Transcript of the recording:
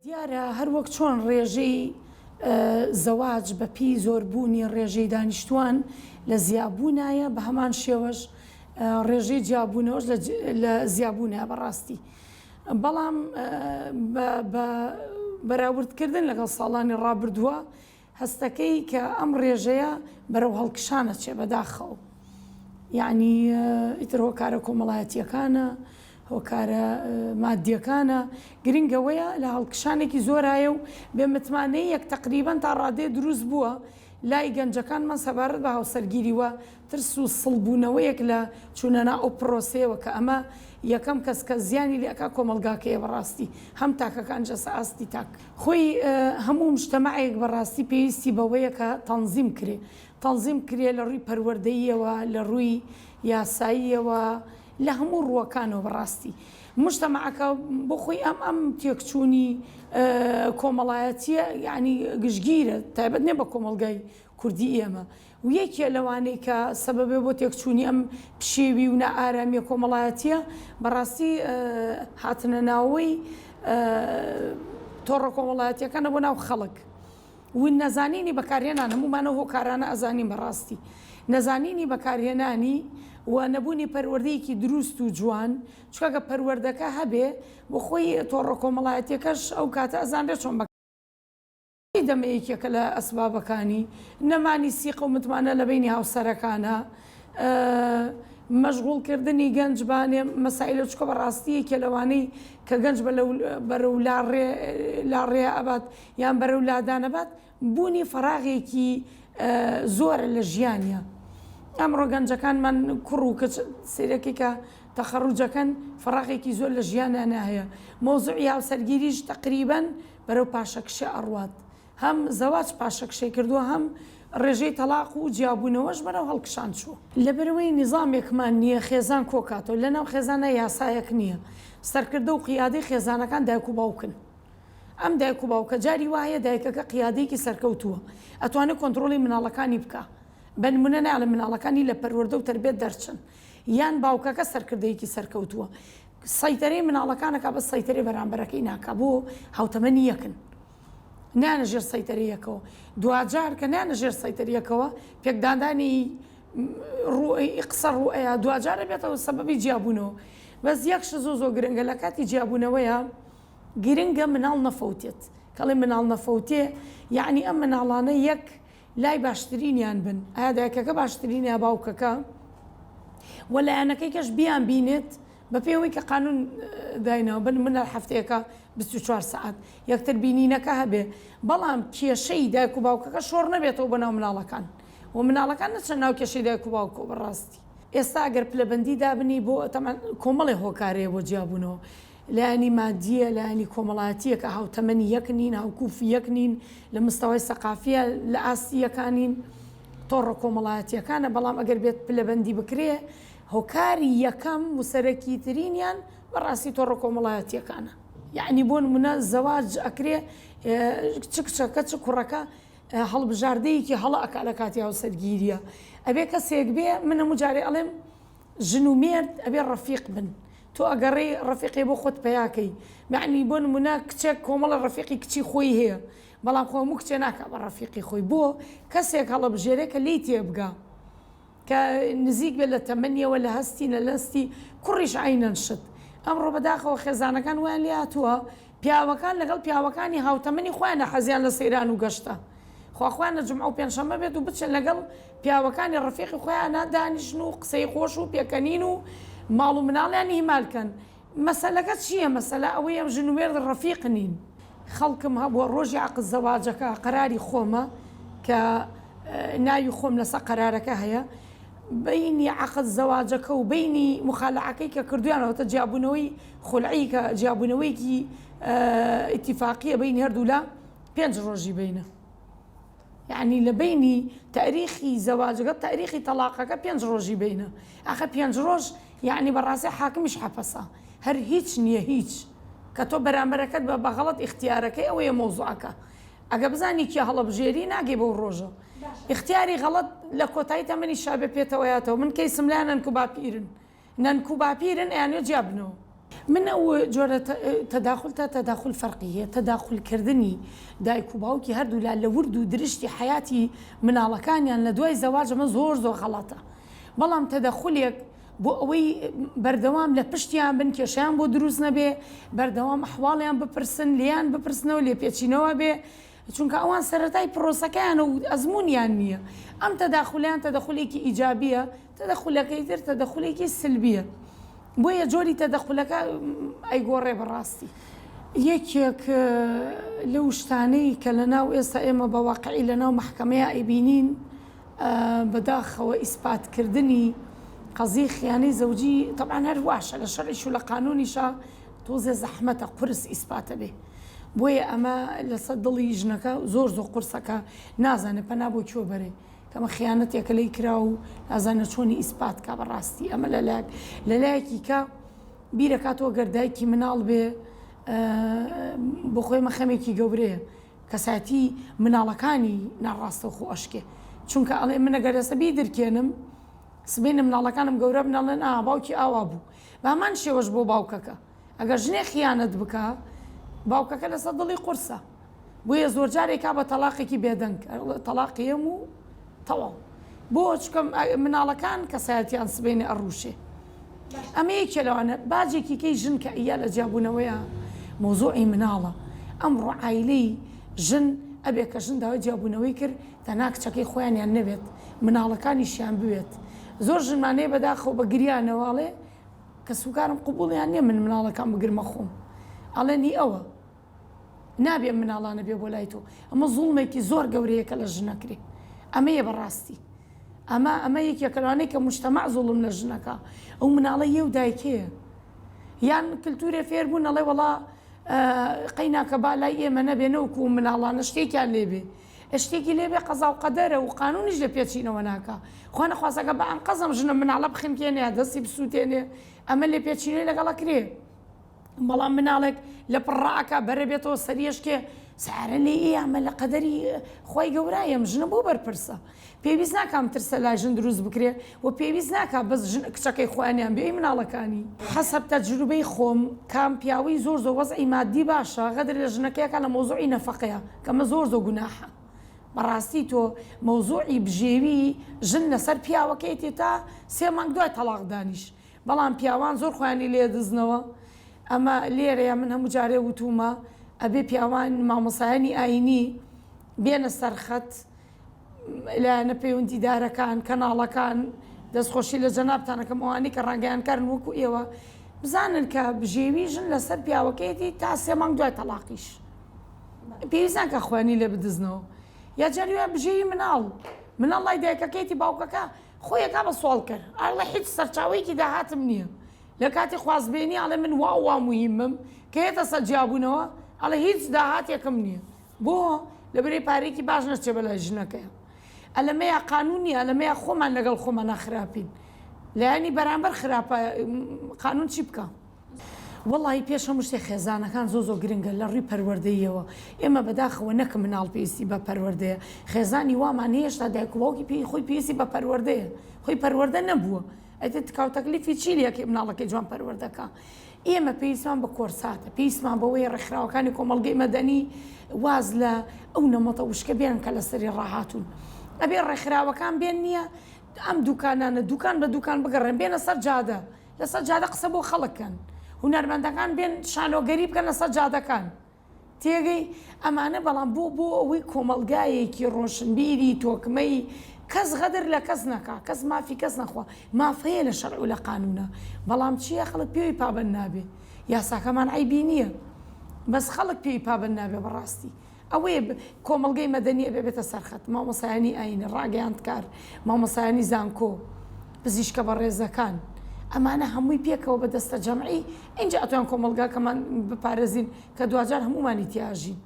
دیارە هەر وەک چۆن ڕێژەی زەواج بەپی زۆربوونی ڕێژەی دانیشتوان لە زیابوونایە بە هەمان شێوەش ڕێژەی جیابوونەوەش لە زیابوونە بەڕاستی. بەڵام بەراوردکردن لەگەڵ ساڵانی ڕابردووە هەستەکەی کە ئەم ڕێژەیە بەرەو هەڵکشانە چێ بەداخەوە، یعنی ئیتر هۆکارە کۆمەڵایەتیەکانە، هۆکارە مادیەکانە، گرنگەوەیە لە هەڵکشانێکی زۆرایە و بێ متمانەی یەک تەقریبەن تا ڕادێ دروست بووە لای گەنجەکانمان سەبارەت بە هاوسەرگیریوە ترس و سڵبوونەوەیەک لە چوونەنا ئەو پرۆسەیەوە کە ئەمە یەکەم کەس کە زیانی لێکا کۆمەلگاکەیە بەڕاستی هەم تاکەکان جەسە ئاستی تاک خۆی هەموو مجتەمەعێک بەڕاستی پێویستی بەوەیە کە تەنزیم کرێ، تەنزیم کرێ لە ڕووی پەروەردەییەوە، لە ڕووی یاساییەوە، لە هەموو ڕووەکانەوە بەڕاستی مجتەمەعەکە بۆ خۆی ئەم تێکچوونی کۆمەڵایەتیە یعنی گشتگیرە تایبەت نێ بە کۆمەلگای کوردی ئێمە و یەکێ لەوانەی کە سەبەبێ بۆ تێکچوونی ئەم پشێوی و نەئارامیە کۆمەڵایەتیە بەڕاستی هاتنە ناوەی تۆڕە کۆمەڵایەتیەکانە بۆ ناو خەڵک و نەزانینی بەکارهێنان هەمومانە هۆکارانە ئەزانین بەڕاستی نەزانینی بەکارهێنانی و نەبوونی پەروەردەیەکی دروست و جوان چکەکە پەروەردەکە هەبێ بۆ خۆی تۆڕە کۆمەڵایەتیەکەش ئەو کاتە ئەزانرێت چۆن دەمەیەکێکە لە ئەسبابەکانی نەمانی سیق و متمانە لە بینی هاوسەرەکانە، مەشغوڵکردنی گەنجبانێ مەسائلە چکە بەڕاستیەکە لەوانەی کە گەنج بەرەو لاڕێ ئەبات یان بەرەو لادانەبات بوونی فەراغێکی زۆرە لە ژیانە. ئەمڕۆ گەنجەکانمان کوڕ و کچ سیرەکی کە تەخەڕوجەکەن فەراغێکی زۆر لە ژیانیان هەیە. مۆزوعی هاوسەرگیریش تەقریبەن بەرەو پاشەکشە ئەڕوات، هەم زەواج پاشەکشەی کردووە هەم ڕێژەی تەلاق و جیابوونەوەش بەرەو هەڵکشان چووە. لەبەرەوەی نیزامێکمان نییە خێزان کۆکاتەوە لەناو خێزانە یاسایەک نییە، سەرکردە و قیادەی خێزانەکان دایک و باوکن. ئەم دایک و باوکە جاری وایە دایکەکە قیادەیەکی سەرکەوتووە ئەتوانێت کۆنتڕۆڵی مناڵەکانی بکە، بە نمونە ناڵە مناڵەکانی لە پەروەردە و تربێت دەرچن یان باوکەکە سەرکردەیەکی سەرکەوتووە سەیتەرەی مناڵەکانەکە بە سەیتەرەی بەرامبەرەکەی ناکە بۆ هاوتەمەنی یەکن نانەژێر سەیتەرەیەکەوە دوجار کە نانەژێر سەیتەریەکەوە پێکدادانی قسە ڕوئەیە دوجارە بێتەوە سەبەبی جیابوونەوە. بەس یەکش زۆ گرنگە لە کاتی جیابوونەوەیە گرنگە مناڵ نەفەوتێت، کەڵێ مناڵ نەفەوتێ یعنی ئەم مناڵانە یەک لای باشترینیان بن، ئایا دایکەکە باشترینە باوکەکە وە لایەنەکەی کەش بیان بینێت بە پێوەی کە قانون داینەوە بن منە هەفتەیەەکە 24 سعات یەکتر بینینەکە هەبێ، بەڵام کێشەی دایک و باوکەکە شۆڕ نەبێتەوە بەناو مناڵەکان و مناڵەکان نەچەند ناو کێشەی دایک و باوکە بەڕاستی. ئێستا ئەگەر پلەبەندی دابنی بۆ کۆمەڵی هۆکارەیە بۆ جیابوونەوە لایانی مادیە لایانی کۆمەڵایەتیە کە هاوتەمەنی یەک نین هاوکوفی یەک نین لە مستەوای سەقافیە لە ئاستی یەکانین تۆڕە کۆمەڵایەتیەکانە، بەڵام ئەگەر بێت پلەبەندی بکرێ هۆکاری یەکەم و سەرەکی ترینیان بەڕاستی تۆڕە کۆمەڵایەتیەکانە. یعنی بۆ نمونە زەواج ئەکرێ چ کچەکە چ کوڕەکە هەڵبژاردەیەکی هەڵە ئەکا لە کاتی هاوسەرگیریە ئەبێ کەسێک بێ من هەموو جارێ ئەڵێم ژن و مێرد ئەبێ ڕەفیق بن، تۆ ئەگەڕێی ڕەفیقی بۆ خۆت پەیاکەی، معنی بۆ نمونە کچێک کۆمەڵە ڕەفیقی کچی خۆی هەیە بەڵام خۆ هەموو کچێ ناکە بە ڕەفیقی خۆی، بۆ کەسێک هەڵەبژێرێ کە لی تێبگا کە نزیک بێت لە تەمەنیەوە لە هەستی نەلەستی کوڕیش عینەن شت. ئەمڕۆ بەداخەوە خێزانەکان ویان لێ هاتووە پیاوەکان لەگەڵ پیاوەکانی هاوتەمەنی خۆیانە حەزیان لە سەیران و گەشتە، خواخوایانە جمعە و پێنجشەممە بێت و بچن لەگەڵ پیاوەکانی ڕەفیقی خۆیانە دانیشن و قسەی خۆش و پێکەنین و ماڵ و مناڵیان هیمالکەن. مەسەلەکە چییە؟ مەسەلە ئەوەی ئەم ژن و مێرد ڕەفیق نین. خەڵکم هەبووە ڕۆژی عەقد زەواجەکە قەراری خۆمە کە ناوی خۆم لەسەر قەرارەکە هەیە بینی عەقد زەواجەکە و بینی مخالعەکەی کە کردویانەوەتە جیابوونەوەی خولعی کە جیابوونەوەیکی ئیتیفاقیە بینی هەردوو لە 5 ڕۆژی بینە، یعنی لە بینی تاریخی زەواجەکە تاریخی تەلاقەکە 5 ڕۆژی بینە. ئاخە 5 ڕۆژ یعنی بەڕاستی حاکمیش حەپەسە هەر هیچ نییە هیچ کە تۆ بەرامبەرەکەت بە بەغەڵەت اختیارەکەی ئەوەیە مۆزوعەکە ئەگە بزانی کێ هەڵەبژێری ناگەی بەو ڕۆژە اختیاری غەڵەت لە کۆتایی تەمەنی شابێ پێتەوەیاتەوە من کەی سملایان نەنکو باپیرن نەنکو باپیرن ئەیانێ جیابنەوە من ئەو جۆرە تەداخل فەرقیە تەداخلکردنی دایک و باوکی هەردوو لە ورد و درشتی حیاتی مناڵەکانیان لە دوای زەواج ئەمە زۆر غەڵەتە بەڵام تەدەخولێک بۆ ئەوەی بەردەوام لە پشتیان بن کێشیان بۆ دروست نەبێ بەردەوام ئەحواڵیان بپرسن لیان بپرسنەوە لێ پێچینەوە بێ چونکە ئەوان سەرەتای پرۆسەکەیان و ئەزمونیان نییە ئەم تەداخلیان تەدەخولێکی ئیجابیە تەدەخولەکەی تر تەدەخولێکی سلبیە بۆیە جۆری تەدەخولەکە ئەیگۆڕێ بەڕاستی یەکێک لەو شتانەی کە لەناو ئێستا ئێمە بە واقعی لەناو مەحکەمەیە ئەیبینین بەداخەوە ئیسپاتکردنی قەزی خیانەی زەوجی طبعاً هەر واشە لە شەرعیش و لە قانونیشە تۆزێ زەحمەتە قورس ئیسپاتە بێ بۆیە ئەمە لەسەر دڵی ژنەکە زۆر قورسەکە نازانێت پەنا بۆ کێ بەرێ کەمە خیانەتێکە لەی کرا و نازانە چۆنی ئیسپاتکە بەڕاستی ئەمە لەلایەکی کە بیرەکاتەوە گەردایکی مناڵ بێ بۆ خۆی مەخەمێکی گەورەیە کەساتی مناڵەکانی ناڕاستە خۆ ئەشکێ چونکە ئەڵێ منە گەرەسە بی دەرکێنم سبێنە مناڵەکانم گەورە بنەڵێن باوکی ئاوا بوو بە هەمان شێوەش بۆ باوکەکە ئەگەر ژنێ خیانەت بکە باوکەکە لەسەر دڵی قورسە بۆیە زۆر جارێکا بە تەلاقێکی بێدەنگ تەلاقیم و تەواو بۆ چکەم مناڵەکان کەسایەتیان سبێنێ ئەڕوشێ ئەمە یەکێ لەوانە باجێکی کەی ژن کە ئیا لە جیابوونەوەیە مۆزوعی مناڵە ئەمڕۆ عایلەی ژن ئەبێ کە ژن داوای جیابوونەوەی کرد تەنها کچەکەی خۆیانیان نەبێت مناڵەکانیشیان بوێت زۆر ژنمانەیە بەداخەوە بە گریانەواڵێ کە سوکارم قوبوڵیان نییە من مناڵەکان بگرمە خۆم ئەڵێنی ئەوە نابێ مناڵانە بێ بۆ لای تۆ ئەمە زوڵمێکی زۆر گەورەیە کە لە ژنەکرێ ئەمەیە بەڕاستی ئەمە یەکێکەوانەی کە مجتەمع زوڵم لە ژنەکە ئەو مناڵە یە و دایکەیە یان کللتورێ فێربوون ئەڵێ وەڵا قەیناکە با لای ئێمە نەبێنەوەکو و مناڵانە شتێکیان لێبێ شتێکی لێبێ قەزا و قەدەرە و قانونیش لە پێچینەوە ناکە خوا نەخوازەکە بە ئەم قەزم ژنە مناڵە بخیمکێنێ دەستی بسووتێنێ ئەمە لێ پێچینەی لەگەڵە کرێ بەڵام مناڵێک لە پڕعەکە بەرە بێتەوە سەریشکێ سارە لێ ئەمە لە قەدەری خۆی گەورایەم ژنە بۆ بەرپرسە پێویست ناکەم ترسە لای ژن دروست بکرێ و پێویست ناکە بەس کچەکەی خۆیانیان بێ مناڵەکانی حەسەب تەجروبەی خۆم کام پیاوەی زۆر وەزعی مادی باشە غەدر لە ژنەکەیەکە لە مۆزوعی نەفەقەیە کەمە زۆر گوناحە بەڕاستی تۆ مەوزوعی بژێوی ژن لەسەر پیاوەکەیتی تا 3 مانگ دوای تەلاق دانیش بەڵام پیاوان زۆر خۆیانی لێ دزنەوە ئەمە لێرەیە من هەموو جارێ وتومە ئەبێ پیاوان مامۆسایانی ئاینی بێنە سەرخەت لە نەپەیوەندیدارەکان کەناڵەکان دەستخۆشی لە جەنابتانەکەم ئەوانەی کە ڕانگەیانکارن وەکو ئێوە بزانن کە بژێوی ژن لەسەر پیاوەکەیەتی تا 3 مانگ دوای تەلاقیش پێویست ناکە خوێنی لێ بدزنەوە یا جاریوە بژێوی مناڵ لای دایکەکەیتی باوکەکە خۆیەکە بە سوال کرد ئەڵێ هیچ سەرچاوەیەکی داهاتم نییە لە کاتی خوازبێنی ئەڵێ من وا موهیمم کە هێتە سەر جیابوونەوە ئەڵێ هیچ داهاتێکم نییە بۆ لەبەرەی پارێکی باش نەچێ بەلای ژنەکەیە ئەلەمەیە قانونی ئەلەمەیە خۆمان لەگەڵ خۆمان ناخراپین لایانی بەرامبەر خراپە قانون چی بکە وەڵی پێش هەموو شتێک خێزانەکان زۆر گرنگە لە ڕووی پەروەردەیەوە ئێمە بەداخەوە نەکە مناڵ پێویستی بە پەروەردەیە خێزانی وامان هێشتا دایک و باوکی پێی خۆی پێویستی بە پەروەردەیە خۆی پەروەردە نەبووە ئەتێ تکاو تەکلیفی چیلیەکە مناڵەکەی جوان پەروەردەکە ئێمە پێویستمان بە کۆرساتە پێویستمان بەوەی ڕێکخراوەکانی کۆمەڵگەی مەدەنی واز لە ئەو نەمەتە وشکە بێن کە لەسەری ڕاهاتون ئەبێ ڕێکخراوەکان بێن نییە ئەم دوکانانە دوکان بە دوکان بگەڕێن بێنە سەر جادە لەسەر جادە قسە بۆ خەڵکەن هونەرمەندەکان بێن شانۆگەری بکەن لەسەر جادەکان تێگەی ئەمانە بەڵام بۆ ئەوەی کۆمەلگایەکی ڕۆشنبیری تۆکمەی کەس غەدر لە کەس نەکا کەس مافی کەس نەخوا مافەیە لە شەرع و لە قانونە بەڵام چییە خەڵک پێوی پابند نابێ یاساکەمان عیبی نییە بەس خەڵک پێوی پابند نابێ بەڕاستی ئەوەیە کۆمەڵگەی مەدەنیە بێتە سەرخەت مامۆسایانی ئاینە ڕاگەیاندکار مامۆسایانی زانکۆ پزیشکە بە ڕێزەکان ئەمانە هەمووی پێکەوە بە دەستە جەمعی اینجا ئەتوان کۆمەلگاکەمان بپارێزین کە دوجار هەمومانی تیاژین